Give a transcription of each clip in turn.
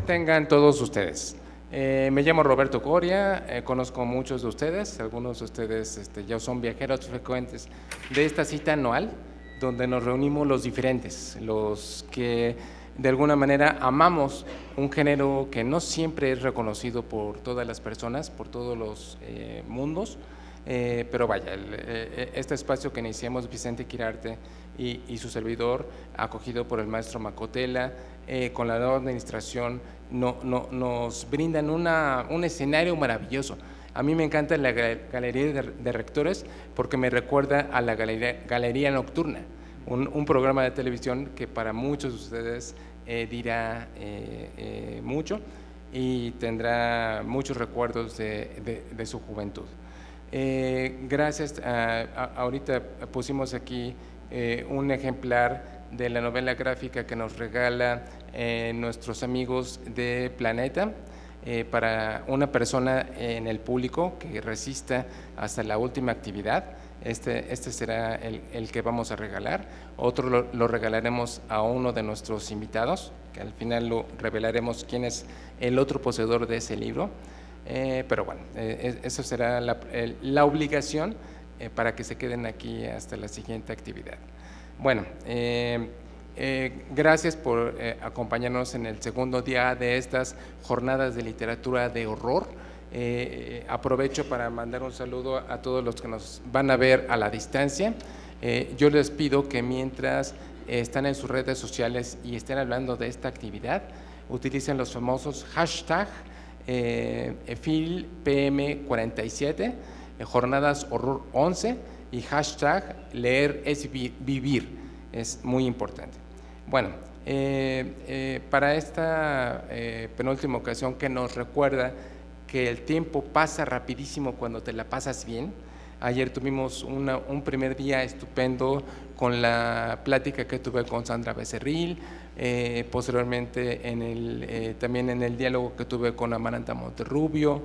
tengan todos ustedes. Me llamo Roberto Coria, conozco a muchos de ustedes, algunos de ustedes ya son viajeros frecuentes de esta cita anual, donde nos reunimos los diferentes, los que de alguna manera amamos un género que no siempre es reconocido por todas las personas, por todos los mundos, pero vaya, este espacio que iniciamos Vicente Quirarte y su servidor, acogido por el maestro Macotela, con la nueva administración, nos brindan un escenario maravilloso. A mí me encanta la Galería de Rectores porque me recuerda a la Galería Nocturna, un programa de televisión que para muchos de ustedes dirá mucho y tendrá muchos recuerdos de su juventud. Gracias, ahorita pusimos aquí un ejemplar de la novela gráfica que nos regala nuestros amigos de Planeta, para una persona en el público que resista hasta la última actividad. Este será el que vamos a regalar. Otro lo regalaremos a uno de nuestros invitados, que al final lo revelaremos quién es el otro poseedor de ese libro. Pero bueno, eso será la obligación para que se queden aquí hasta la siguiente actividad. Bueno, gracias por acompañarnos en el segundo día de estas jornadas de literatura de horror. Aprovecho para mandar un saludo a todos los que nos van a ver a la distancia. Yo les pido que mientras están en sus redes sociales y estén hablando de esta actividad, utilicen los famosos hashtag FilPM47, Jornadas Horror 11 y hashtag Leer es Vivir, es muy importante. Bueno, para esta penúltima ocasión que nos recuerda que el tiempo pasa rapidísimo cuando te la pasas bien. Ayer tuvimos un primer día estupendo con la plática que tuve con Sandra Becerril, posteriormente también en el diálogo que tuve con Amaranta Monterrubio,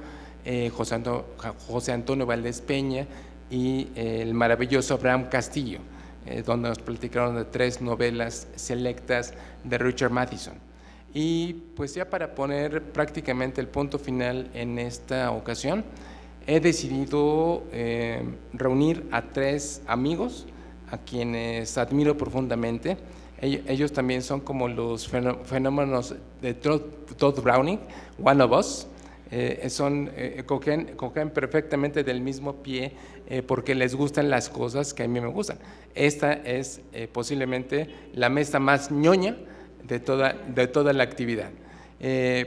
José Antonio Valdés Peña y el maravilloso Abraham Castillo, donde nos platicaron de 3 novelas selectas de Richard Matheson. Y pues ya para poner prácticamente el punto final en esta ocasión, he decidido reunir a 3 amigos a quienes admiro profundamente. Ellos también son como los fenómenos de Todd Browning, One of Us. Cogen perfectamente del mismo pie porque les gustan las cosas que a mí me gustan. Esta es posiblemente la mesa más ñoña de toda la actividad.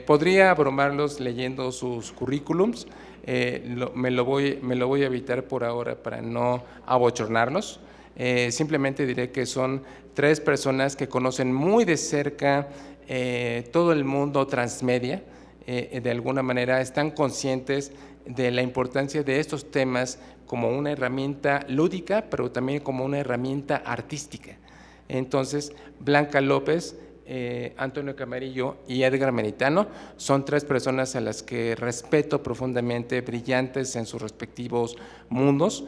Podría abrumarlos leyendo sus currículums, me lo voy a evitar por ahora para no abochornarlos. Simplemente diré que son 3 personas que conocen muy de cerca todo el mundo transmedia. De alguna manera están conscientes de la importancia de estos temas como una herramienta lúdica, pero también como una herramienta artística. Entonces, Blanca López, Antonio Camarillo y Edgar Meritano son 3 personas a las que respeto profundamente, brillantes en sus respectivos mundos,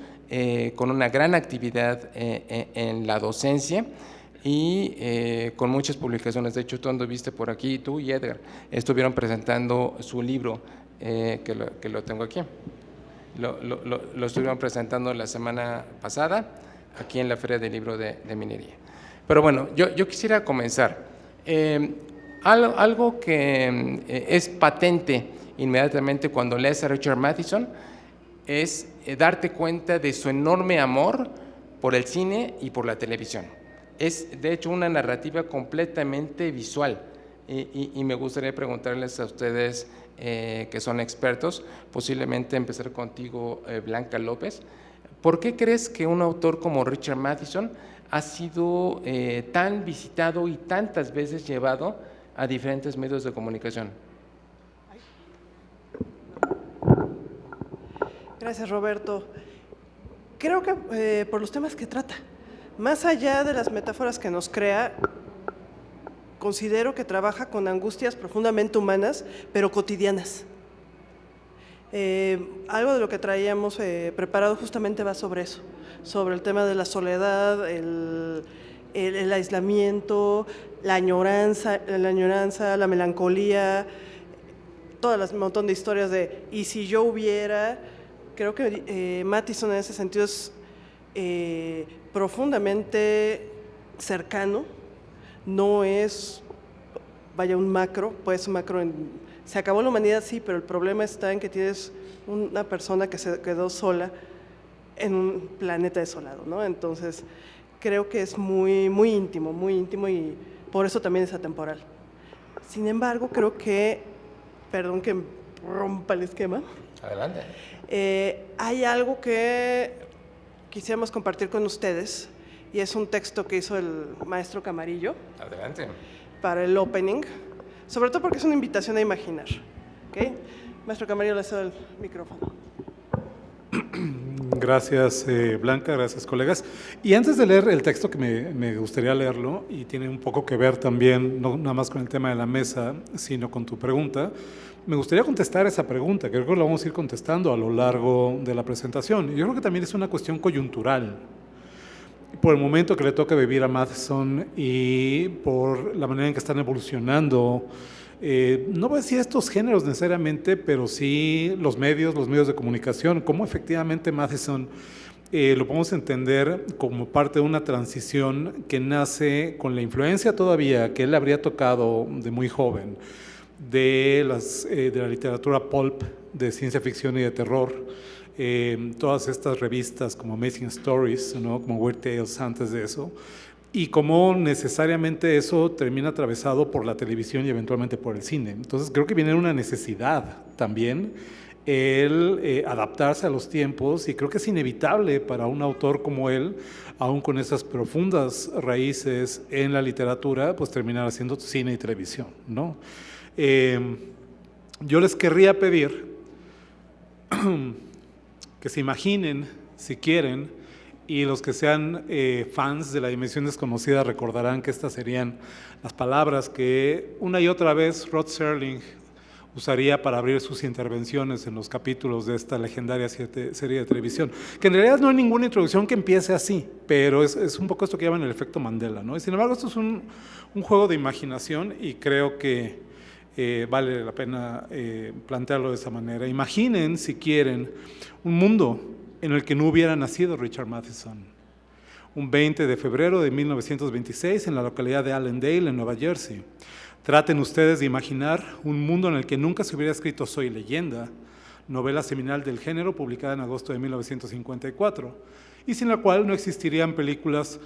con una gran actividad en la docencia y con muchas publicaciones. De hecho, tú anduviste por aquí, tú y Edgar estuvieron presentando su libro, que lo tengo aquí. Lo estuvieron presentando la semana pasada aquí en la Feria del Libro de Minería. Pero bueno, yo quisiera comenzar. Algo que es patente inmediatamente cuando lees a Richard Matheson es darte cuenta de su enorme amor por el cine y por la televisión. Es de hecho una narrativa completamente visual y me gustaría preguntarles a ustedes que son expertos, posiblemente empezar contigo, Blanca López. ¿Por qué crees que un autor como Richard Matheson ha sido tan visitado y tantas veces llevado a diferentes medios de comunicación? Gracias, Roberto. Creo que por los temas que trata, más allá de las metáforas que nos crea, considero que trabaja con angustias profundamente humanas, pero cotidianas. Algo de lo que traíamos preparado justamente va sobre eso, sobre el tema de la soledad, el aislamiento, la añoranza, la melancolía, todas un montón de historias de ¿y si yo hubiera? Creo que Matheson en ese sentido es profundamente cercano, no es, vaya, un macro, pues un macro se acabó la humanidad, sí, pero el problema está en que tienes una persona que se quedó sola en un planeta desolado, ¿no? Entonces, creo que es muy íntimo y por eso también es atemporal. Sin embargo, creo que, perdón que rompa el esquema. Adelante. Hay algo que quisiéramos compartir con ustedes y es un texto que hizo el maestro Camarillo. Adelante. Para el opening, sobre todo porque es una invitación a imaginar. ¿Okay? Maestro Camarillo, le cedo el micrófono. Gracias, Blanca, gracias, colegas. Y antes de leer el texto, que me gustaría leerlo, y tiene un poco que ver también, no nada más con el tema de la mesa, sino con tu pregunta, me gustaría contestar esa pregunta, que creo que la vamos a ir contestando a lo largo de la presentación. Yo creo que también es una cuestión coyuntural, por el momento que le toca vivir a Matheson y por la manera en que están evolucionando, no voy a decir estos géneros necesariamente, pero sí los medios de comunicación, cómo efectivamente Matheson lo podemos entender como parte de una transición que nace con la influencia todavía que él habría tocado de muy joven de la literatura pulp, de ciencia ficción y de terror, todas estas revistas como Amazing Stories, ¿no? Como Weird Tales antes de eso, y cómo necesariamente eso termina atravesado por la televisión y eventualmente por el cine. Entonces creo que viene una necesidad también el adaptarse a los tiempos, y creo que es inevitable para un autor como él, aún con esas profundas raíces en la literatura, pues terminar haciendo cine y televisión, ¿no? Yo les querría pedir que se imaginen, si quieren, y los que sean fans de La Dimensión Desconocida recordarán que estas serían las palabras que una y otra vez Rod Serling usaría para abrir sus intervenciones en los capítulos de esta legendaria serie de televisión, que en realidad no hay ninguna introducción que empiece así, pero es un poco esto que llaman el efecto Mandela, ¿no? Y sin embargo, esto es un juego de imaginación y creo que vale la pena plantearlo de esa manera. Imaginen, si quieren, un mundo en el que no hubiera nacido Richard Matheson. Un 20 de febrero de 1926 en la localidad de Allendale, en Nueva Jersey. Traten ustedes de imaginar un mundo en el que nunca se hubiera escrito Soy Leyenda, novela seminal del género publicada en agosto de 1954, y sin la cual no existirían películas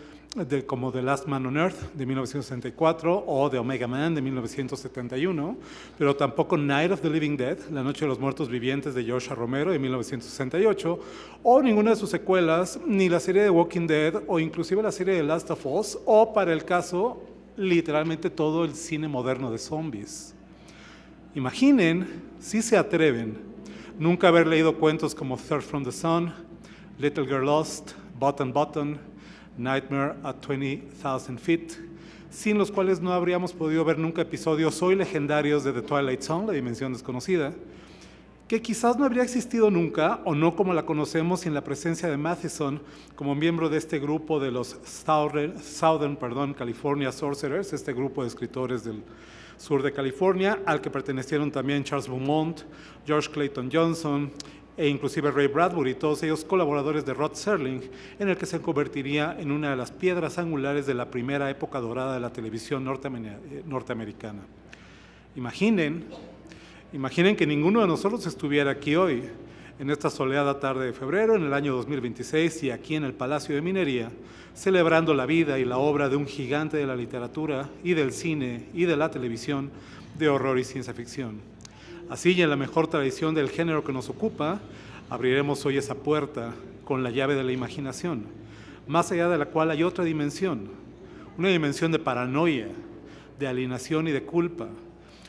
como The Last Man on Earth de 1964 o The Omega Man de 1971, pero tampoco Night of the Living Dead, La Noche de los Muertos Vivientes de George Romero de 1968, o ninguna de sus secuelas, ni la serie de Walking Dead o inclusive la serie de Last of Us, o para el caso, literalmente todo el cine moderno de zombies. Imaginen, si se atreven, nunca haber leído cuentos como Third from the Sun, Little Girl Lost, Button, Nightmare at 20,000 Feet, sin los cuales no habríamos podido ver nunca episodios hoy legendarios de The Twilight Zone, La Dimensión Desconocida, que quizás no habría existido nunca, o no como la conocemos, sin la presencia de Matheson como miembro de este grupo de los Southern California Sorcerers, este grupo de escritores del sur de California, al que pertenecieron también Charles Beaumont, George Clayton Johnson, e inclusive Ray Bradbury, todos ellos colaboradores de Rod Serling, en el que se convertiría en una de las piedras angulares de la primera época dorada de la televisión norteamericana. Imaginen que ninguno de nosotros estuviera aquí hoy, en esta soleada tarde de febrero, en el año 2026, y aquí en el Palacio de Minería, celebrando la vida y la obra de un gigante de la literatura y del cine y de la televisión de horror y ciencia ficción. Así, y en la mejor tradición del género que nos ocupa, abriremos hoy esa puerta con la llave de la imaginación, más allá de la cual hay otra dimensión, una dimensión de paranoia, de alienación y de culpa,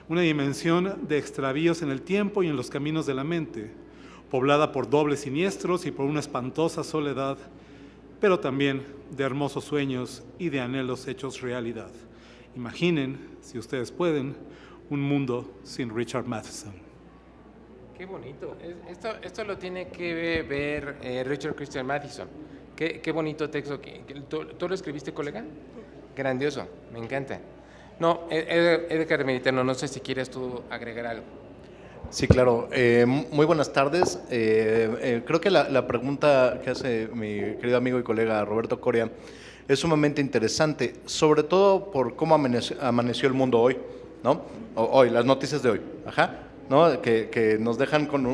una dimensión de extravíos en el tiempo y en los caminos de la mente, poblada por dobles siniestros y por una espantosa soledad, pero también de hermosos sueños y de anhelos hechos realidad. Imaginen, si ustedes pueden, un mundo sin Richard Matheson. Qué bonito. Esto lo tiene que ver Richard Christian Matheson. Qué bonito texto. ¿Tú lo escribiste, colega? grandioso, me encanta. No, Edgar Mediterno, no sé si quieres tú agregar algo. Sí, claro. Muy buenas tardes. Creo que la pregunta que hace mi querido amigo y colega Roberto Coria es sumamente interesante, sobre todo por cómo amaneció el mundo hoy, ¿no? Hoy, las noticias de hoy, ajá, ¿no? Que nos dejan con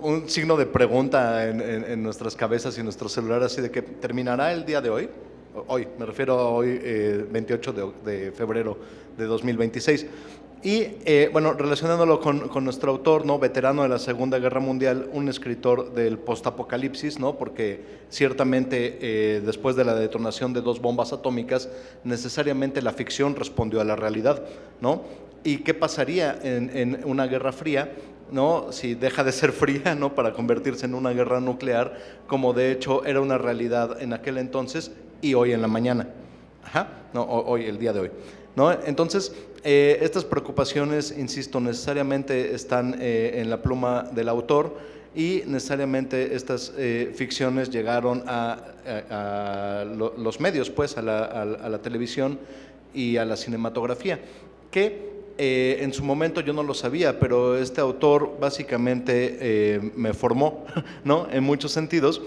un signo de pregunta en nuestras cabezas y en nuestros celulares, así de que terminará el día de hoy. Hoy, me refiero a hoy, 28 de febrero de 2026. Y bueno, relacionándolo con nuestro autor, ¿no? Veterano de la Segunda Guerra Mundial, un escritor del postapocalipsis, ¿no? Porque ciertamente después de la detonación de 2 bombas atómicas, necesariamente la ficción respondió a la realidad, ¿no? ¿Y qué pasaría en una guerra fría, ¿no? Si deja de ser fría, ¿no? Para convertirse en una guerra nuclear, como de hecho era una realidad en aquel entonces y hoy en la mañana. Ajá, no, hoy, el día de hoy, ¿no? Entonces, estas preocupaciones, insisto, necesariamente están en la pluma del autor y necesariamente estas ficciones llegaron a los medios, pues, a la televisión y a la cinematografía, que en su momento yo no lo sabía, pero este autor básicamente me formó, ¿no? En muchos sentidos.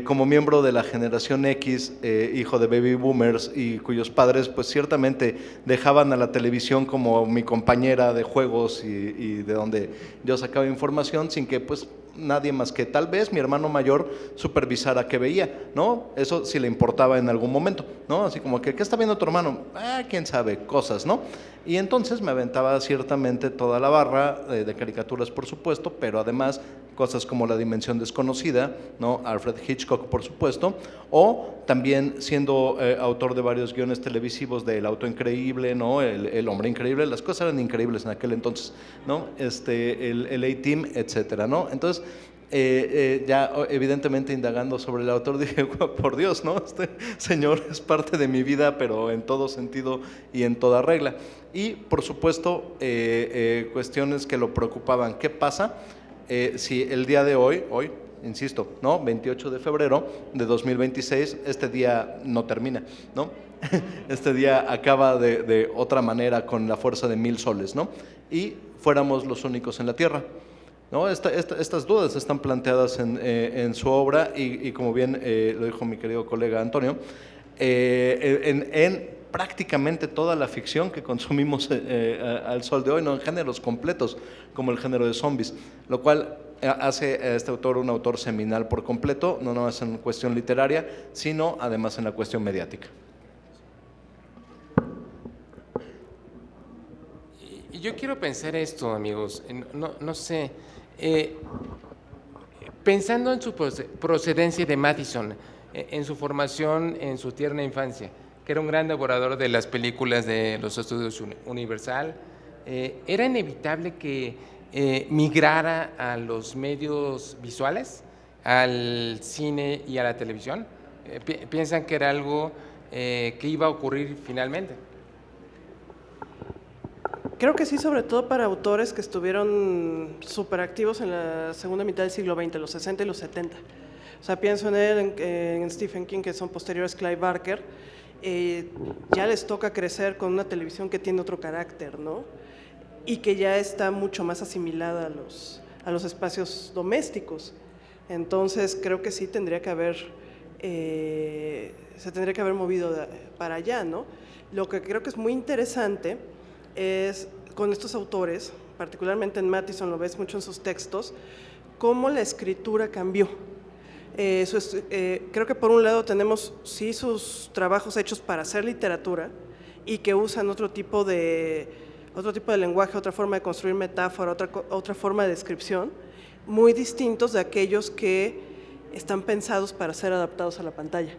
Como miembro de la generación X, hijo de baby boomers y cuyos padres pues ciertamente dejaban a la televisión como mi compañera de juegos y de donde yo sacaba información sin que pues nadie más que tal vez mi hermano mayor supervisara qué veía, ¿no? Eso sí le importaba en algún momento, ¿no? Así como que, ¿qué está viendo tu hermano? Quién sabe, cosas, ¿no? Y entonces me aventaba ciertamente toda la barra de caricaturas, por supuesto, pero además cosas como La Dimensión Desconocida, ¿no? Alfred Hitchcock, por supuesto, o también siendo autor de varios guiones televisivos de El Auto Increíble, ¿no? El Hombre Increíble, las cosas eran increíbles en aquel entonces, ¿no? El A-Team, etcétera, ¿no? Entonces, ya evidentemente indagando sobre el autor dije, por Dios, ¿no? Este señor es parte de mi vida, pero en todo sentido y en toda regla. Y por supuesto, cuestiones que lo preocupaban. ¿Qué pasa si el día de hoy, insisto, ¿no? 28 de febrero de 2026, este día no termina, ¿no? Este día acaba de otra manera con la fuerza de 1000 soles, ¿no? Y fuéramos los únicos en la Tierra, ¿no? Estas dudas están planteadas en su obra y como bien lo dijo mi querido colega Antonio, en prácticamente toda la ficción que consumimos al sol de hoy, ¿no? En géneros completos como el género de zombies, lo cual hace a este autor un autor seminal por completo, no nomás en cuestión literaria, sino además en la cuestión mediática. Y yo quiero pensar esto, amigos, no sé, pensando en su procedencia de Madison, en su formación en su tierna infancia, que era un gran devorador de las películas de los estudios Universal, ¿era inevitable que migrara a los medios visuales, al cine y a la televisión? ¿Piensan que era algo que iba a ocurrir finalmente? Creo que sí, sobre todo para autores que estuvieron súper activos en la segunda mitad del siglo XX, los 60 y los 70. O sea, pienso en él, en Stephen King, que son posteriores Clive Barker. Ya les toca crecer con una televisión que tiene otro carácter, ¿no? Y que ya está mucho más asimilada a los espacios domésticos. Entonces, creo que sí tendría que haber, se tendría que haber movido para allá, ¿no? Lo que creo que es muy interesante es con estos autores, particularmente en Madison, lo ves mucho en sus textos, cómo la escritura cambió. Creo que por un lado tenemos sí sus trabajos hechos para hacer literatura y que usan otro tipo de lenguaje, otra forma de construir metáfora, otra forma de descripción, muy distintos de aquellos que están pensados para ser adaptados a la pantalla,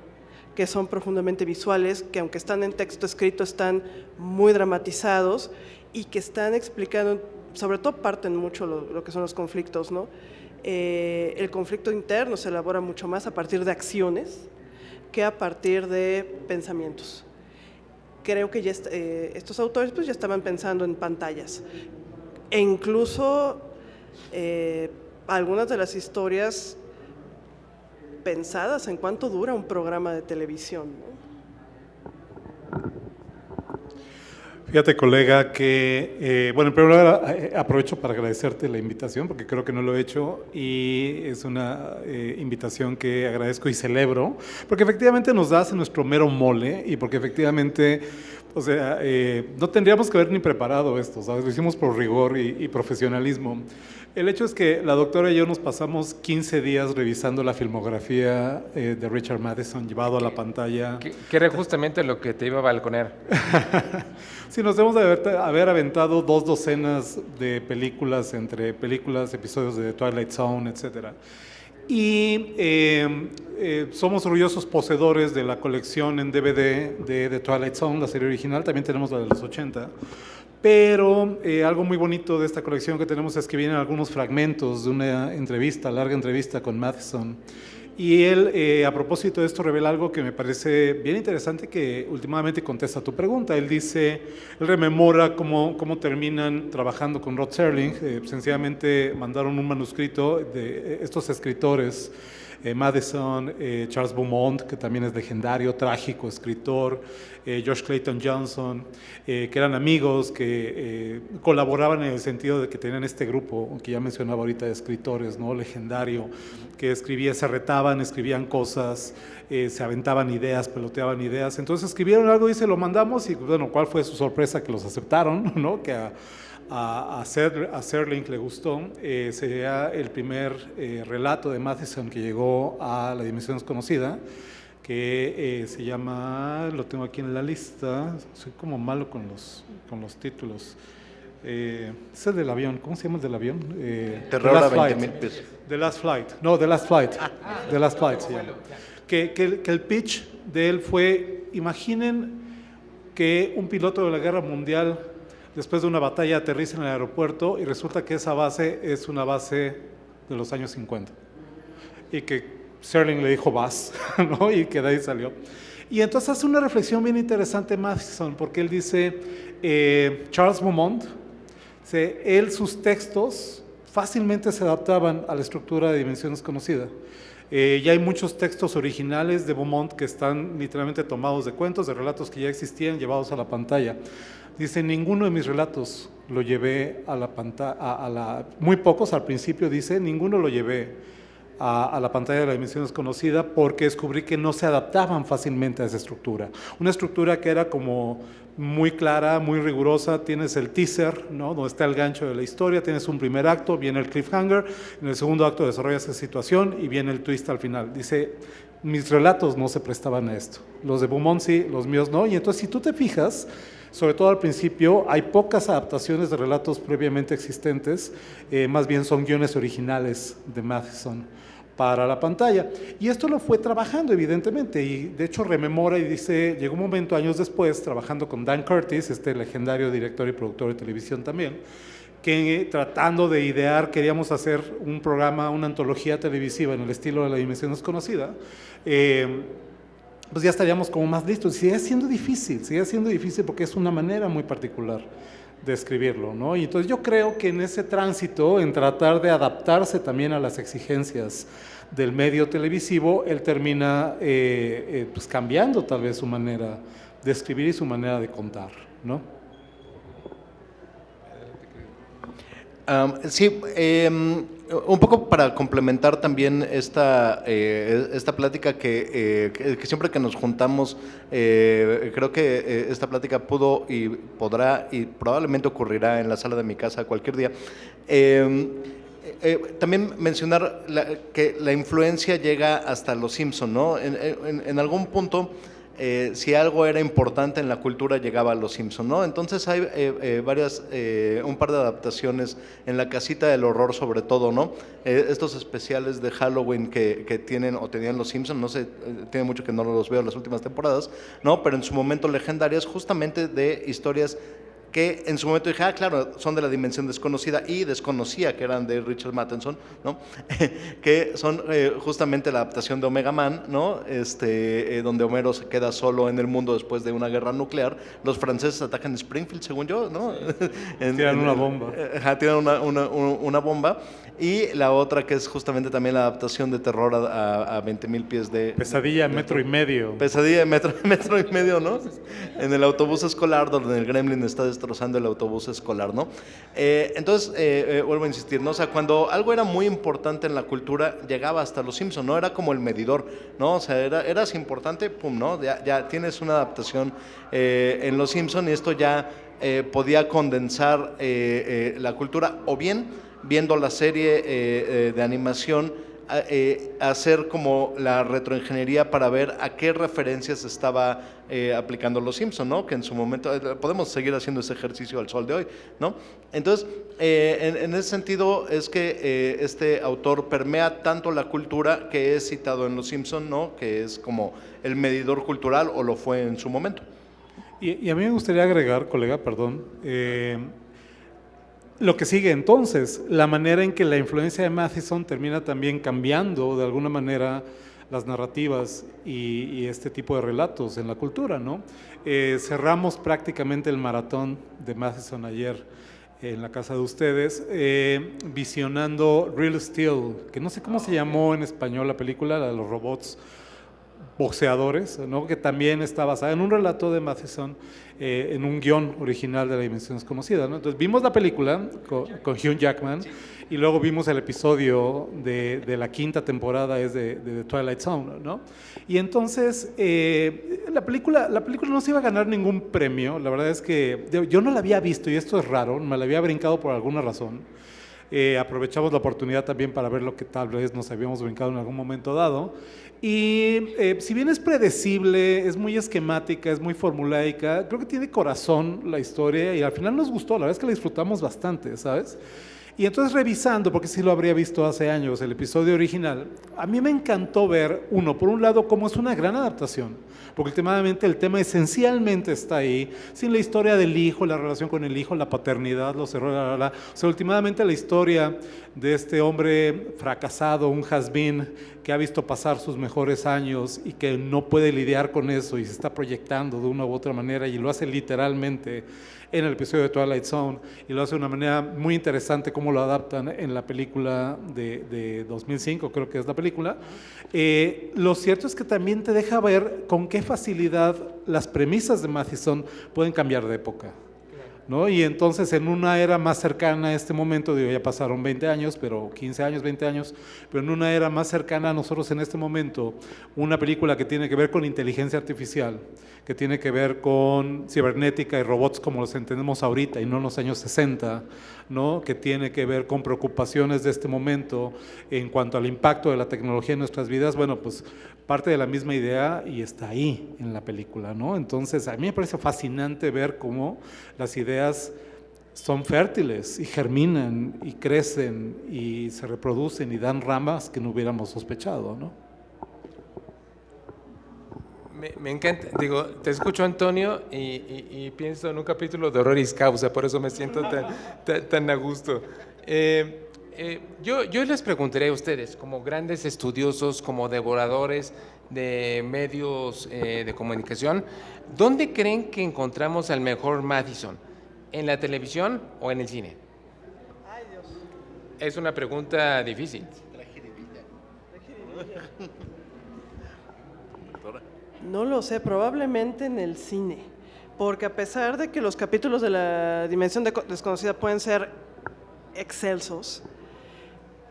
que son profundamente visuales, que aunque están en texto escrito están muy dramatizados y que están explicando, sobre todo parten mucho lo que son los conflictos, ¿no? El conflicto interno se elabora mucho más a partir de acciones que a partir de pensamientos. Creo que ya estos autores pues ya estaban pensando en pantallas e incluso algunas de las historias pensadas en cuánto dura un programa de televisión, ¿no? Fíjate, colega, que, bueno, en primer lugar aprovecho para agradecerte la invitación, porque creo que no lo he hecho, y es una invitación que agradezco y celebro, porque efectivamente nos das nuestro mero mole, y porque efectivamente, o sea, no tendríamos que haber ni preparado esto, ¿sabes? Lo hicimos por rigor y profesionalismo. El hecho es que la doctora y yo nos pasamos 15 días revisando la filmografía de Richard Matheson, llevado a la pantalla. Que era justamente lo que te iba a balconear. Sí, nos debemos de haber aventado 2 docenas de películas, entre películas, episodios de The Twilight Zone, etc. Y somos orgullosos poseedores de la colección en DVD de The Twilight Zone, la serie original, también tenemos la de los 80. Pero algo muy bonito de esta colección que tenemos es que vienen algunos fragmentos de una entrevista, larga entrevista con Matheson. Y él, a propósito de esto, revela algo que me parece bien interesante, que últimamente contesta tu pregunta. Él dice, él rememora cómo terminan trabajando con Rod Serling. Sencillamente mandaron un manuscrito de estos escritores, Matheson, Charles Beaumont, que también es legendario, trágico escritor, George Clayton Johnson, que eran amigos, que colaboraban en el sentido de que tenían este grupo, que ya mencionaba ahorita, de escritores, ¿no? Legendario, que se retaban, escribían cosas, se aventaban ideas, peloteaban ideas. Entonces escribieron algo y se lo mandamos, y bueno, ¿cuál fue su sorpresa? Que los aceptaron, ¿no? Que a Serling le gustó. Sería el primer relato de Matheson que llegó a la dimensión desconocida, que se llama, lo tengo aquí en la lista, soy como malo con los títulos. Es el del avión, ¿cómo se llama el del avión? Terror a 20,000 pesos. The Last Flight, no, The Last Flight. The Last Flight se llama. Que el pitch de él fue, imaginen que un piloto de la Guerra Mundial, después de una batalla, aterriza en el aeropuerto y resulta que esa base es una base de los años 50. Y que Serling le dijo, vas, ¿no? Y que de ahí salió. Y entonces hace una reflexión bien interesante Matheson, porque él dice, Charles Beaumont, sus textos fácilmente se adaptaban a la estructura de Dimensión Desconocida. Ya hay muchos textos originales de Beaumont que están literalmente tomados de cuentos, de relatos que ya existían, llevados a la pantalla. Dice, ninguno de mis relatos lo llevé a la pantalla, muy pocos al principio, dice, ninguno lo llevé a la pantalla de la Dimensión Desconocida, porque descubrí que no se adaptaban fácilmente a esa estructura. Una estructura que era como muy clara, muy rigurosa. Tienes el teaser, ¿no? Donde está el gancho de la historia, tienes un primer acto, viene el cliffhanger, en el segundo acto desarrollas esa situación y viene el twist al final. Dice, mis relatos no se prestaban a esto. Los de Beaumont sí, los míos no. Y entonces, si tú te fijas, sobre todo al principio, hay pocas adaptaciones de relatos previamente existentes, más bien son guiones originales de Matheson para la pantalla. Y esto lo fue trabajando, evidentemente, y de hecho rememora y dice, llegó un momento, años después, trabajando con Dan Curtis, este legendario director y productor de televisión también, que tratando de idear, queríamos hacer un programa, una antología televisiva en el estilo de La Dimensión Desconocida, pues ya estaríamos como más listos. Sigue siendo difícil porque es una manera muy particular de escribirlo, ¿no? Y entonces yo creo que en ese tránsito, en tratar de adaptarse también a las exigencias del medio televisivo, él termina pues cambiando tal vez su manera de escribir y su manera de contar, ¿no? Sí, un poco para complementar también esta plática que siempre que nos juntamos, creo que esta plática pudo y podrá y probablemente ocurrirá en la sala de mi casa cualquier día. También mencionar que la influencia llega hasta Los Simpson, ¿no? En algún punto, si algo era importante en la cultura, llegaba a Los Simpson, ¿no? Entonces hay un par de adaptaciones en la casita del horror, sobre todo, ¿no? Estos especiales de Halloween que tienen o tenían Los Simpson, no sé, tiene mucho que no los veo en las últimas temporadas, ¿no? Pero en su momento legendarias, justamente de historias que en su momento dije, claro, son de la dimensión desconocida, y desconocía que eran de Richard Matheson, ¿no? Que son justamente la adaptación de Omega Man, ¿no? Donde Homero se queda solo en el mundo después de una guerra nuclear. Los franceses atacan Springfield, según yo, ¿no? Tiran una bomba. Tiran una bomba. Y la otra que es justamente también la adaptación de terror a 20.000 pies de... Pesadilla metro y medio. Pesadilla de metro y medio, ¿no? En el autobús escolar, donde el gremlin está destrozando el autobús escolar, ¿no? Entonces, vuelvo a insistir, ¿no? O sea, cuando algo era muy importante en la cultura, llegaba hasta Los Simpson, ¿no? Era como el medidor, ¿no? O sea, eras importante, pum, ¿no? Ya tienes una adaptación en Los Simpson, y esto ya podía condensar la cultura, o bien viendo la serie de animación, hacer como la retroingeniería para ver a qué referencias estaba aplicando Los Simpson, ¿no? Que en su momento podemos seguir haciendo ese ejercicio al sol de hoy, ¿no? Entonces, en ese sentido es que este autor permea tanto la cultura que es citado en Los Simpson, ¿no? Que es como el medidor cultural, o lo fue en su momento. Y a mí me gustaría agregar, colega, perdón, lo que sigue entonces, la manera en que la influencia de Matheson termina también cambiando de alguna manera las narrativas y este tipo de relatos en la cultura, ¿no? Cerramos prácticamente el maratón de Matheson ayer en la casa de ustedes, visionando Real Steel, que no sé cómo se llamó en español la película, la de los robots boxeadores, ¿no? Que también está basada en un relato de Matheson, en un guión original de La Dimensión Desconocida, ¿no? Entonces vimos la película con Hugh Jackman, y luego vimos el episodio de la quinta temporada, es de The Twilight Zone, ¿no? Y entonces la película no se iba a ganar ningún premio. La verdad es que yo no la había visto, y esto es raro, me la había brincado por alguna razón. Aprovechamos la oportunidad también para ver lo que tal vez nos habíamos brincado en algún momento dado. Y si bien es predecible, es muy esquemática, es muy formulaica, creo que tiene corazón la historia, y al final nos gustó, la verdad es que la disfrutamos bastante, ¿sabes? Y entonces, revisando, porque sí lo habría visto hace años, el episodio original, a mí me encantó ver, por un lado, cómo es una gran adaptación, porque últimamente el tema esencialmente está ahí, sin la historia del hijo, la relación con el hijo, la paternidad, los errores, o sea, últimamente la historia de este hombre fracasado, un has-been, que ha visto pasar sus mejores años y que no puede lidiar con eso y se está proyectando de una u otra manera, y lo hace literalmente en el episodio de Twilight Zone, y lo hace de una manera muy interesante como lo adaptan en la película de 2005, creo que es la película. Lo cierto es que también te deja ver con qué facilidad las premisas de Matheson pueden cambiar de época, ¿no? Y entonces, en una era más cercana a este momento, digo, ya pasaron 20 años, pero 15 años, 20 años, pero en una era más cercana a nosotros en este momento, una película que tiene que ver con inteligencia artificial, que tiene que ver con cibernética y robots como los entendemos ahorita y no en los años 60, ¿no? Que tiene que ver con preocupaciones de este momento en cuanto al impacto de la tecnología en nuestras vidas. Bueno, pues parte de la misma idea, y está ahí en la película, ¿no? Entonces, a mí me parece fascinante ver cómo las ideas son fértiles y germinan y crecen y se reproducen y dan ramas que no hubiéramos sospechado, ¿no? Me encanta, digo, te escucho, Antonio, y pienso en un capítulo de Honoris Causa, por eso me siento tan a gusto. Yo les preguntaré a ustedes, como grandes estudiosos, como devoradores de medios de comunicación, ¿dónde creen que encontramos al mejor Matheson? ¿En la televisión o en el cine? Ay, Dios. Es una pregunta difícil. No lo sé, probablemente en el cine, porque a pesar de que los capítulos de La Dimensión Desconocida pueden ser excelsos,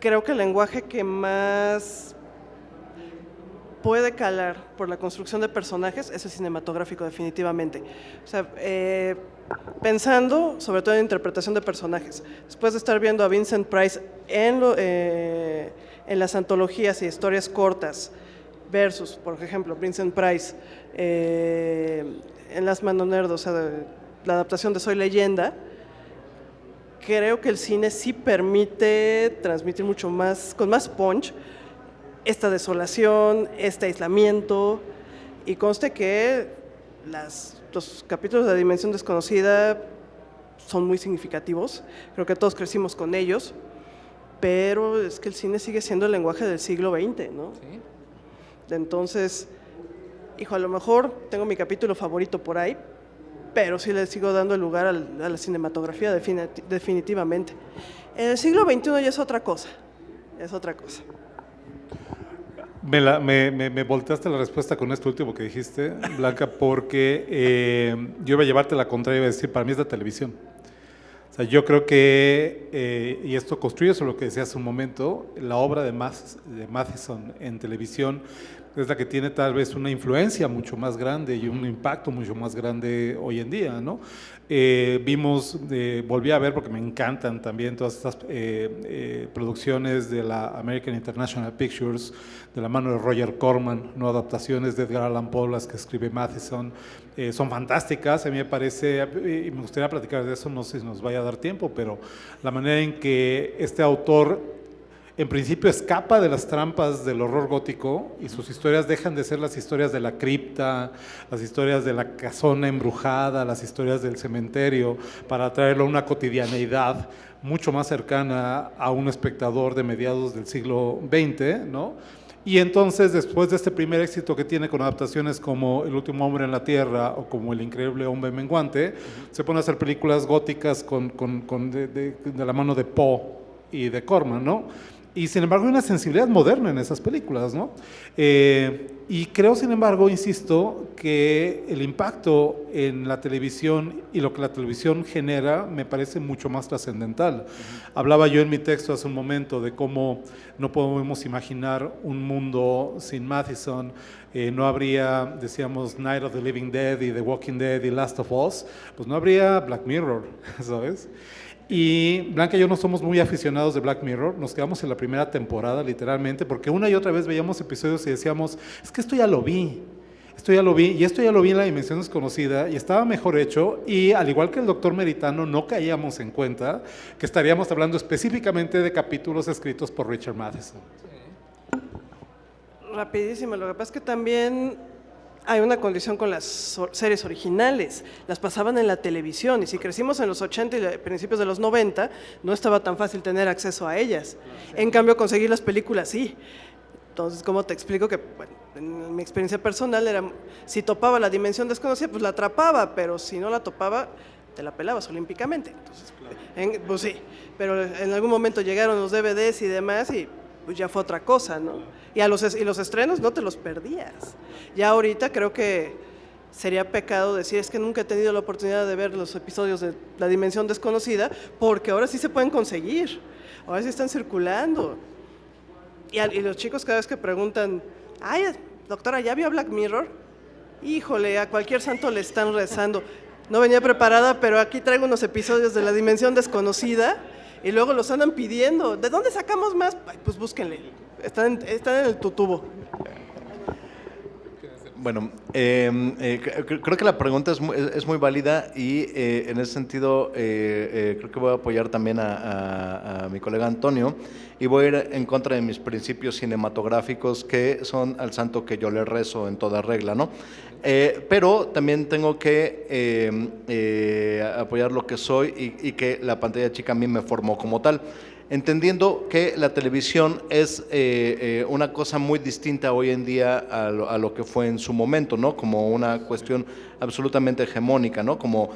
creo que el lenguaje que más puede calar por la construcción de personajes es el cinematográfico, definitivamente. O sea, pensando sobre todo en interpretación de personajes, después de estar viendo a Vincent Price en las antologías y historias cortas, versus, por ejemplo, Vincent Price en Last Man on Earth, o sea, la adaptación de Soy Leyenda, creo que el cine sí permite transmitir mucho más, con más punch, esta desolación, este aislamiento, y conste que los capítulos de La Dimensión Desconocida son muy significativos, creo que todos crecimos con ellos, pero es que el cine sigue siendo el lenguaje del siglo XX, ¿no? Sí. Entonces, hijo, a lo mejor tengo mi capítulo favorito por ahí, pero sí le sigo dando el lugar a la cinematografía definitivamente. En el siglo XXI ya es otra cosa, es otra cosa. Me volteaste la respuesta con esto último que dijiste, Blanca, porque yo iba a llevarte la contraria, iba a decir, para mí es la televisión. O sea, yo creo que, y esto construye sobre lo que decía hace un momento, la obra de Matheson en televisión es la que tiene tal vez una influencia mucho más grande y un impacto mucho más grande hoy en día, ¿no? Volví a ver, porque me encantan también todas estas producciones de la American International Pictures, de la mano de Roger Corman, no adaptaciones de Edgar Allan Poe, las que escribe Matheson, son fantásticas, a mí me parece, y me gustaría platicar de eso, no sé si nos vaya a dar tiempo, pero la manera en que este autor en principio escapa de las trampas del horror gótico y sus historias dejan de ser las historias de la cripta, las historias de la casona embrujada, las historias del cementerio, para traerlo a una cotidianeidad mucho más cercana a un espectador de mediados del siglo XX, ¿no? Y entonces, después de este primer éxito que tiene con adaptaciones como El último hombre en la tierra o como El increíble hombre menguante, se pone a hacer películas góticas de la mano de Poe y de Corman, ¿no? Y sin embargo hay una sensibilidad moderna en esas películas, ¿no? Y creo, sin embargo, insisto, que el impacto en la televisión y lo que la televisión genera me parece mucho más trascendental. Hablaba yo en mi texto hace un momento de cómo no podemos imaginar un mundo sin Matheson. No habría, decíamos, Night of the Living Dead y The Walking Dead y Last of Us, pues no habría Black Mirror, ¿sabes? Y Blanca y yo no somos muy aficionados de Black Mirror, nos quedamos en la primera temporada literalmente, porque una y otra vez veíamos episodios y decíamos, es que esto ya lo vi, y esto ya lo vi en La Dimensión Desconocida y estaba mejor hecho, y al igual que el Doctor Meritano no caíamos en cuenta que estaríamos hablando específicamente de capítulos escritos por Richard Matheson. Rapidísimo, lo que pasa es que también hay una condición con las series originales, las pasaban en la televisión y si crecimos en los 80 y principios de los 90, no estaba tan fácil tener acceso a ellas. En cambio, conseguir las películas sí. Entonces, ¿cómo te explico que, bueno, en mi experiencia personal era, si topaba La Dimensión Desconocida, pues la atrapaba, pero si no la topaba, te la pelabas olímpicamente. Entonces, pues sí, pero en algún momento llegaron los DVDs y demás y pues ya fue otra cosa, ¿no? Y los estrenos no te los perdías. Ya ahorita creo que sería pecado decir, es que nunca he tenido la oportunidad de ver los episodios de La Dimensión Desconocida, porque ahora sí se pueden conseguir, ahora sí están circulando. Y los chicos cada vez que preguntan, ay, doctora, ¿ya vio Black Mirror? Híjole, a cualquier santo le están rezando. No venía preparada, pero aquí traigo unos episodios de La Dimensión Desconocida y luego los andan pidiendo. ¿De dónde sacamos más? Ay, pues búsquenle, están en el tutubo. Bueno, creo que la pregunta es muy válida y en ese sentido creo que voy a apoyar también a mi colega Antonio y voy a ir en contra de mis principios cinematográficos que son al santo que yo le rezo en toda regla, ¿no? Pero también tengo que apoyar lo que soy y que la pantalla chica a mí me formó como tal. Entendiendo que la televisión es una cosa muy distinta hoy en día a lo que fue en su momento, ¿no? Como una cuestión absolutamente hegemónica, ¿no? Como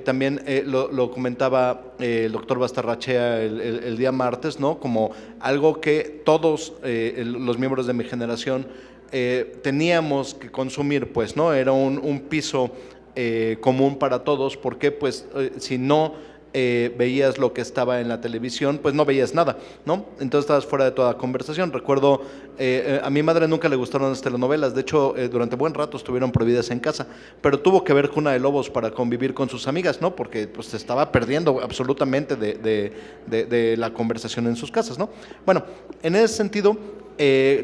también lo comentaba el doctor Bastarrachea el día martes, ¿no? Como algo que todos los miembros de mi generación teníamos que consumir, pues, ¿no? Era un piso común para todos, porque pues si no veías lo que estaba en la televisión, pues no veías nada, ¿no? Entonces estabas fuera de toda conversación. Recuerdo, a mi madre nunca le gustaron las telenovelas, de hecho, durante buen rato estuvieron prohibidas en casa, pero tuvo que ver Cuna de Lobos para convivir con sus amigas, ¿no? Porque pues se estaba perdiendo absolutamente de la conversación en sus casas, ¿no? Bueno, en ese sentido,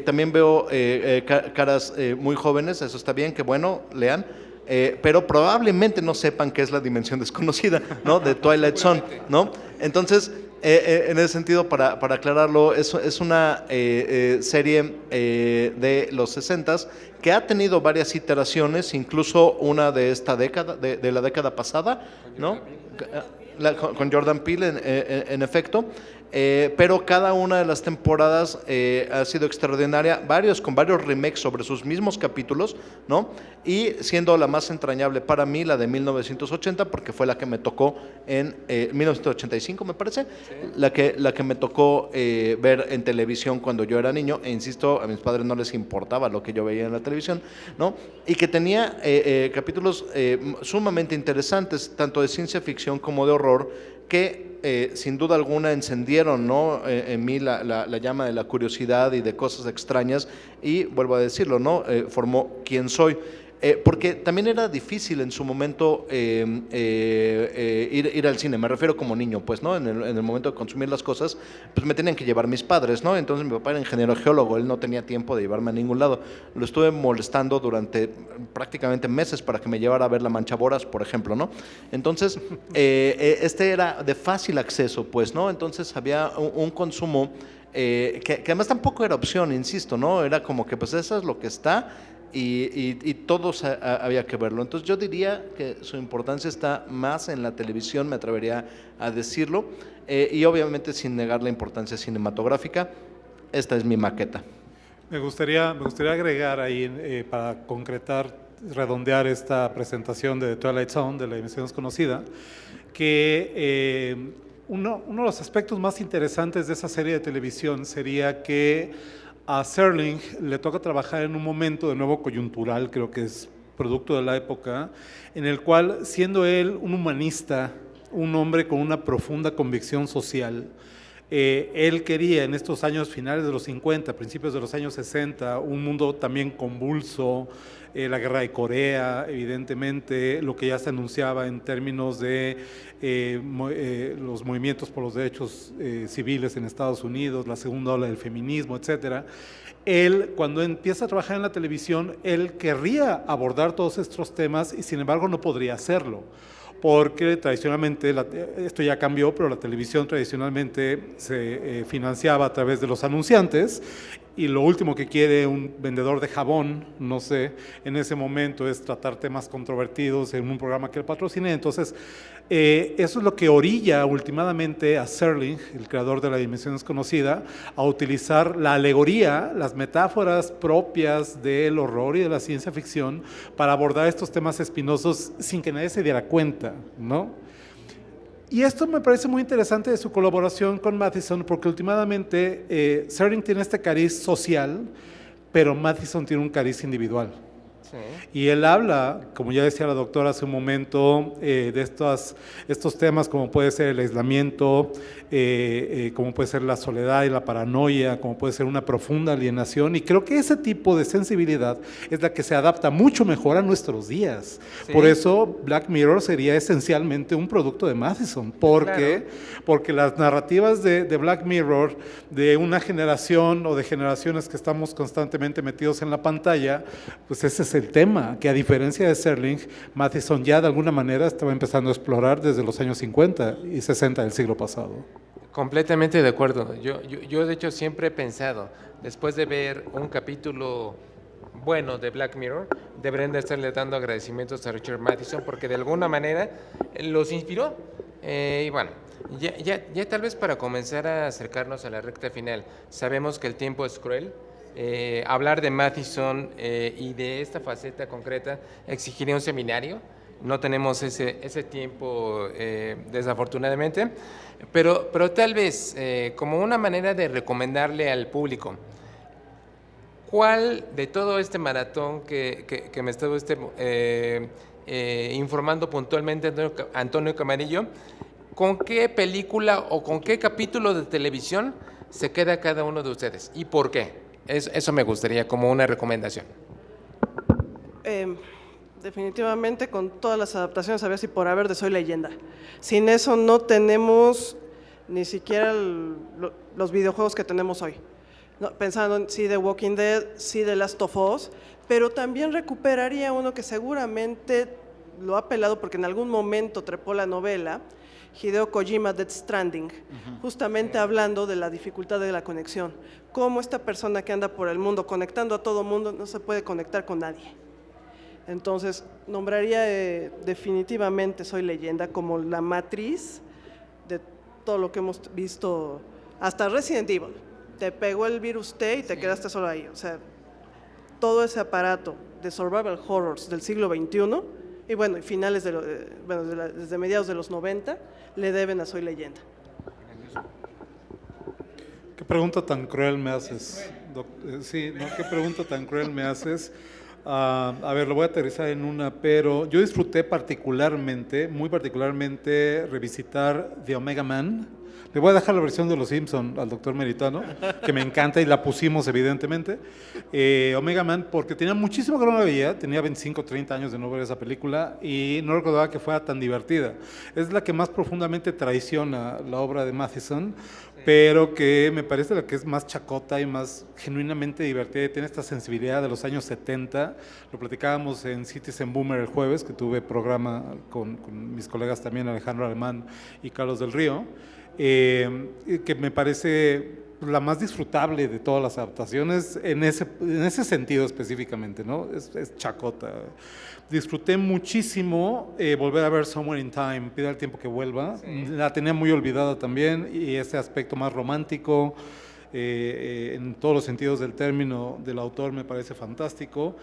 también veo caras muy jóvenes, eso está bien, que bueno, lean, pero probablemente no sepan qué es La Dimensión Desconocida, ¿no? De Twilight Zone, ¿no? Entonces, en ese sentido, para aclararlo, es una serie de los 60s que ha tenido varias iteraciones, incluso una de esta década, de la década pasada, ¿no? con Jordan Peele, en efecto. Pero cada una de las temporadas ha sido extraordinaria, con varios remakes sobre sus mismos capítulos, ¿no? Y siendo la más entrañable para mí la de 1980, porque fue la que me tocó en 1985, me parece, sí. la que me tocó ver en televisión cuando yo era niño, e insisto, a mis padres no les importaba lo que yo veía en la televisión, ¿no? Y que tenía capítulos sumamente interesantes, tanto de ciencia ficción como de horror, que sin duda alguna encendieron, ¿no? En mí la llama de la curiosidad y de cosas extrañas, y vuelvo a decirlo, ¿no? Formó quien soy. Porque también era difícil en su momento ir al cine, me refiero como niño, pues, ¿no? En el momento de consumir las cosas, pues me tenían que llevar mis padres, ¿no? Entonces mi papá era ingeniero geólogo, él no tenía tiempo de llevarme a ningún lado. Lo estuve molestando durante prácticamente meses para que me llevara a ver La Manchaboras, por ejemplo, ¿no? Entonces, este era de fácil acceso, pues, ¿no? Entonces había un consumo que además tampoco era opción, insisto, ¿no? Era como que, pues, eso es lo que está. Y todos había que verlo. Entonces yo diría que su importancia está más en la televisión, me atrevería a decirlo, y obviamente sin negar la importancia cinematográfica. Esta es mi maqueta. Me gustaría agregar ahí, para concretar, redondear esta presentación de Twilight Zone, de la Dimensión Desconocida, que uno de los aspectos más interesantes de esa serie de televisión sería que a Serling le toca trabajar en un momento de nuevo coyuntural, creo que es producto de la época, en el cual, siendo él un humanista, un hombre con una profunda convicción social, él quería en estos años finales de los 50, principios de los años 60, un mundo también convulso, la guerra de Corea, evidentemente, lo que ya se anunciaba en términos de los movimientos por los derechos civiles en Estados Unidos, la segunda ola del feminismo, etcétera. Él, cuando empieza a trabajar en la televisión, él querría abordar todos estos temas y sin embargo no podría hacerlo, porque tradicionalmente, esto ya cambió, pero la televisión tradicionalmente se financiaba a través de los anunciantes, y lo último que quiere un vendedor de jabón, no sé, en ese momento es tratar temas controvertidos en un programa que él patrocine. Entonces, eso es lo que orilla últimamente a Serling, el creador de La Dimensión Desconocida, a utilizar la alegoría, las metáforas propias del horror y de la ciencia ficción para abordar estos temas espinosos sin que nadie se diera cuenta, ¿no? Y esto me parece muy interesante de su colaboración con Matheson, porque últimamente Serling tiene este cariz social, pero Matheson tiene un cariz individual. Sí. Y él habla, como ya decía la doctora hace un momento, de estos temas como puede ser el aislamiento, como puede ser la soledad y la paranoia, como puede ser una profunda alienación, y creo que ese tipo de sensibilidad es la que se adapta mucho mejor a nuestros días. Sí. Por eso Black Mirror sería esencialmente un producto de Matheson, porque las narrativas de Black Mirror, de una generación o de generaciones que estamos constantemente metidos en la pantalla, pues ese es el tema, que a diferencia de Serling, Matheson ya de alguna manera estaba empezando a explorar desde los años 50 y 60 del siglo pasado. Completamente de acuerdo. Yo de hecho siempre he pensado, después de ver un capítulo bueno de Black Mirror, deberían de estarle dando agradecimientos a Richard Matheson porque de alguna manera los inspiró. Y bueno, ya tal vez para comenzar a acercarnos a la recta final, sabemos que el tiempo es cruel. Hablar de Matheson y de esta faceta concreta exigiría un seminario. No tenemos ese tiempo, desafortunadamente, pero tal vez como una manera de recomendarle al público, ¿cuál de todo este maratón que me estaba informando puntualmente Antonio Camarillo, con qué película o con qué capítulo de televisión se queda cada uno de ustedes y por qué? Eso me gustaría como una recomendación. Definitivamente con todas las adaptaciones había si por haber de Soy Leyenda. Sin eso no tenemos ni siquiera los videojuegos que tenemos hoy. No, pensando en sí de Walking Dead, sí de Last of Us, pero también recuperaría uno que seguramente lo ha pelado porque en algún momento trepó la novela, Hideo Kojima, Death Stranding, justamente hablando de la dificultad de la conexión. Cómo esta persona que anda por el mundo conectando a todo mundo no se puede conectar con nadie. Entonces, nombraría definitivamente Soy Leyenda como la matriz de todo lo que hemos visto, hasta Resident Evil. Te pegó el virus T y te quedaste solo ahí. O sea, todo ese aparato de survival horrors del siglo XXI, y bueno, y finales desde mediados de los 90, le deben a Soy Leyenda. ¿Qué pregunta tan cruel me haces? Sí, ¿no? ¿Qué pregunta tan cruel me haces? A ver, lo voy a aterrizar en una, pero yo disfruté muy particularmente, revisitar The Omega Man. Le voy a dejar la versión de Los Simpson al doctor Meritano, que me encanta y la pusimos evidentemente. Omega Man, porque tenía muchísimo que no la veía, tenía 25, 30 años de no ver esa película y no recordaba que fuera tan divertida. Es la que más profundamente traiciona la obra de Matheson, pero que me parece la que es más chacota y más genuinamente divertida y tiene esta sensibilidad de los años 70. Lo platicábamos en Citizen Boomer el jueves, que tuve programa con mis colegas también, Alejandro Alemán y Carlos del Río, que me parece la más disfrutable de todas las adaptaciones en ese sentido específicamente, ¿no? Es chacota. Disfruté muchísimo volver a ver Somewhere in Time, Pida el tiempo que vuelva. Sí. La tenía muy olvidada también y ese aspecto más romántico, en todos los sentidos del término del autor me parece fantástico.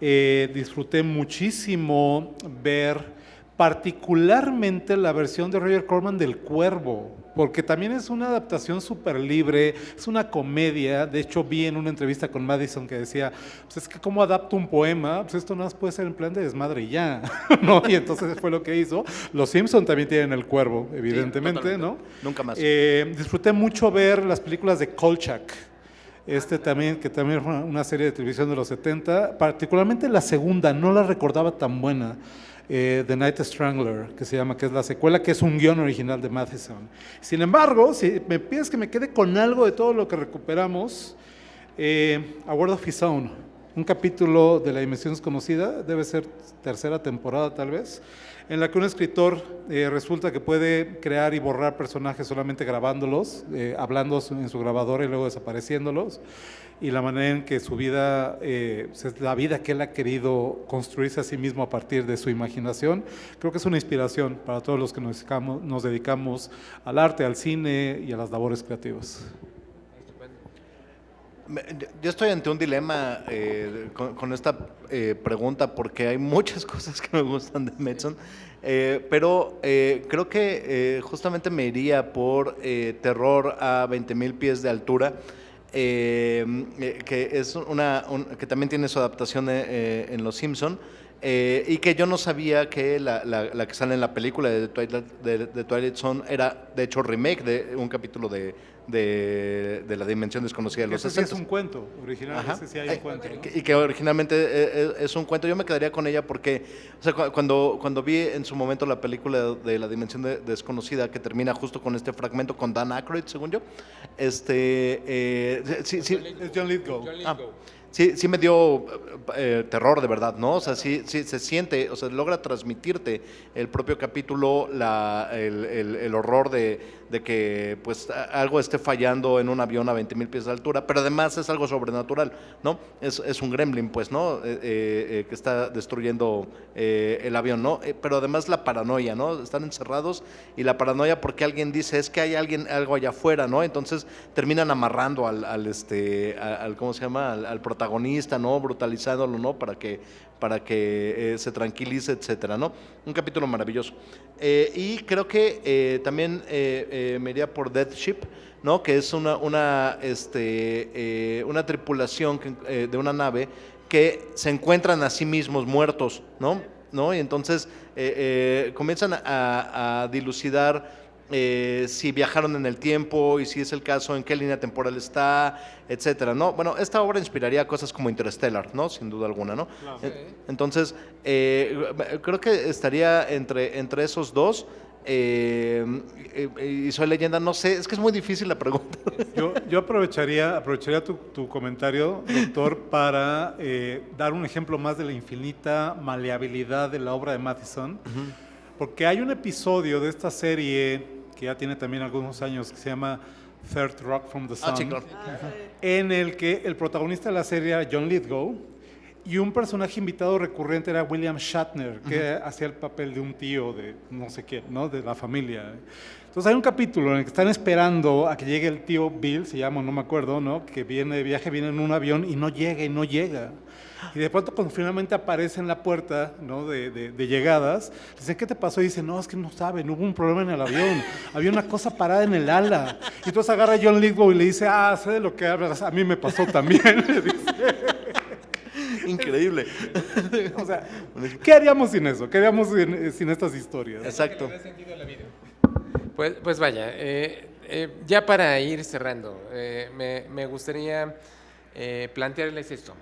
Disfruté muchísimo ver particularmente la versión de Roger Corman del Cuervo, porque también es una adaptación súper libre, es una comedia. De hecho, vi en una entrevista con Madison que decía, pues es que ¿cómo adapto un poema? Pues esto no más puede ser en plan de desmadre y ya, ¿no? Y entonces fue lo que hizo. Los Simpson también tienen el Cuervo, evidentemente, sí, ¿no? Nunca más. Disfruté mucho ver las películas de Kolchak, también, que también fue una serie de televisión de los 70, particularmente la segunda, no la recordaba tan buena. The Night Strangler, que se llama, que es la secuela, que es un guión original de Matheson. Sin embargo, si me pides que me quede con algo de todo lo que recuperamos, A World of His Own, un capítulo de La Dimensión Desconocida, debe ser tercera temporada tal vez, en la que un escritor resulta que puede crear y borrar personajes solamente grabándolos, hablando en su grabadora y luego desapareciéndolos, y la manera en que su vida, es la vida que él ha querido construirse a sí mismo a partir de su imaginación. Creo que es una inspiración para todos los que nos dedicamos al arte, al cine y a las labores creativas. Yo estoy ante un dilema con esta pregunta, porque hay muchas cosas que me gustan de Matheson, pero creo que justamente me iría por Terror a 20.000 pies de altura, que es que también tiene su adaptación en Los Simpson, y que yo no sabía que la que sale en la película de Twilight Zone era de hecho remake de un capítulo de La Dimensión Desconocida de los 60. Sí es un cuento original. Ajá. Ese sí hay un cuento, ¿no? Y que originalmente es un cuento. Yo me quedaría con ella porque, o sea, cuando vi en su momento la película de La Dimensión Desconocida, que termina justo con este fragmento con Dan Aykroyd, según yo, sí, es John Lithgow. Sí me dio terror, de verdad, ¿no? O sea, sí se siente, o sea, logra transmitirte el propio capítulo el horror de que pues algo esté fallando en un avión a 20.000 pies de altura, pero además es algo sobrenatural, ¿no? Es un gremlin, pues, ¿no? Que está destruyendo el avión, ¿no? Pero además la paranoia, ¿no? Están encerrados y la paranoia porque alguien dice, es que hay algo allá afuera, ¿no? Entonces terminan amarrando al ¿cómo se llama? Al protagonista, ¿no? Brutalizándolo, ¿no? Para que se tranquilice, etcétera, ¿no? Un capítulo maravilloso. Y creo que también me iría por Death Ship, ¿no? Que es una tripulación de una nave que se encuentran a sí mismos muertos, ¿no? Y entonces comienzan a dilucidar si viajaron en el tiempo y si es el caso, en qué línea temporal está, etcétera, ¿no? Bueno, esta obra inspiraría cosas como Interstellar, ¿no? Sin duda alguna, ¿no? Claro. Entonces, creo que estaría entre esos dos. Y Soy Leyenda, no sé, es que es muy difícil la pregunta. Yo aprovecharía tu comentario, doctor, para dar un ejemplo más de la infinita maleabilidad de la obra de Matheson, porque hay un episodio de esta serie que ya tiene también algunos años, que se llama Third Rock from the Sun, sí, claro. en el que el protagonista de la serie, John Lithgow, y un personaje invitado recurrente era William Shatner, que hacía el papel de un tío de no sé quién, ¿no? De la familia. Entonces hay un capítulo en el que están esperando a que llegue el tío Bill, se llama, no me acuerdo, ¿no? Que viene de viaje, viene en un avión y no llega y no llega. Y de pronto cuando finalmente aparece en la puerta, ¿no? de llegadas, dicen, ¿qué te pasó? Y dice, no, es que no saben, hubo un problema en el avión, había una cosa parada en el ala. Y entonces agarra a John Lithgow y le dice, sé de lo que hablas, a mí me pasó también, le dice. Increíble. O sea, ¿qué haríamos sin eso? ¿Qué haríamos sin estas historias? Exacto. Pues vaya, ya para ir cerrando, me gustaría plantearles esto.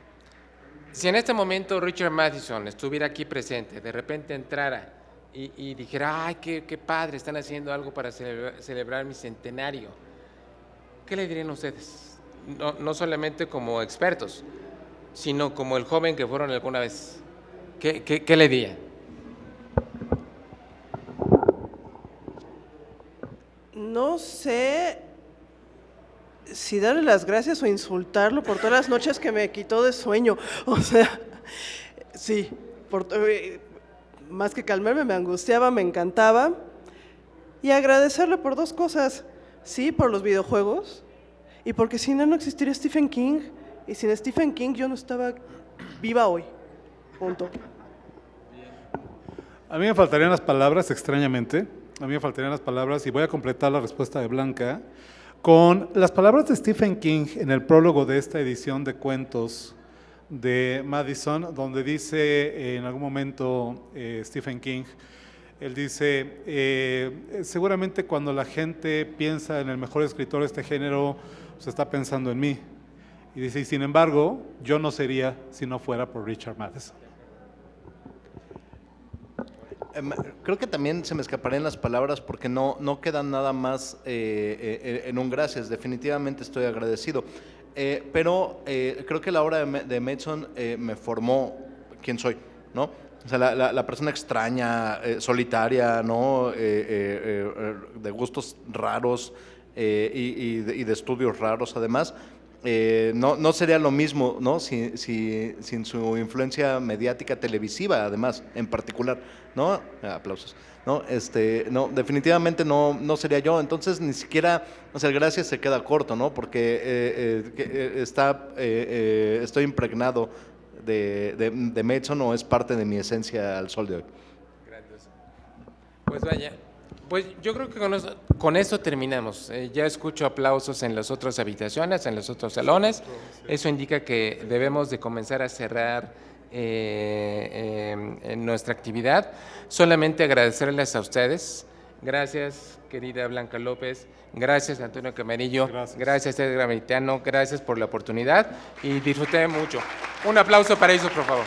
Si en este momento Richard Matheson estuviera aquí presente, de repente entrara y dijera, ¡ay, qué padre, están haciendo algo para celebrar mi centenario! ¿Qué le dirían ustedes? No solamente como expertos, sino como el joven que fueron alguna vez. ¿Qué le dirían? No sé si darle las gracias o insultarlo por todas las noches que me quitó de sueño. O sea, sí, más que calmarme, me angustiaba, me encantaba. Y agradecerle por dos cosas. Sí, por los videojuegos y porque sin él no existiría Stephen King. Y sin Stephen King yo no estaba viva hoy. Punto. A mí me faltarían las palabras, extrañamente. A mí me faltarían las palabras y voy a completar la respuesta de Blanca con las palabras de Stephen King en el prólogo de esta edición de cuentos de Madison, donde dice en algún momento Stephen King, él dice, seguramente cuando la gente piensa en el mejor escritor de este género, se está pensando en mí. Y dice, y sin embargo, yo no sería si no fuera por Richard Matheson. Creo que también se me escaparían las palabras porque no quedan nada más en un gracias. Definitivamente estoy agradecido. Pero creo que la obra de Matheson me formó quién soy, ¿no? O sea, la persona extraña, solitaria, ¿no? De gustos raros y de estudios raros, además. No sería lo mismo, ¿no? sin su influencia mediática televisiva, además, en particular, ¿no? Aplausos. No, definitivamente no sería yo. Entonces ni siquiera, o sea, el gracias se queda corto, ¿no? Porque estoy impregnado de Matheson, o es parte de mi esencia al sol de hoy. Gracias. Pues vaya. Pues yo creo que con eso terminamos. Ya escucho aplausos en las otras habitaciones, en los otros salones. Eso indica que debemos de comenzar a cerrar en nuestra actividad. Solamente agradecerles a ustedes. Gracias, querida Blanca López. Gracias, Antonio Camarillo. Gracias, Edgar Americano. Gracias por la oportunidad y disfruté mucho. Un aplauso para ellos, por favor.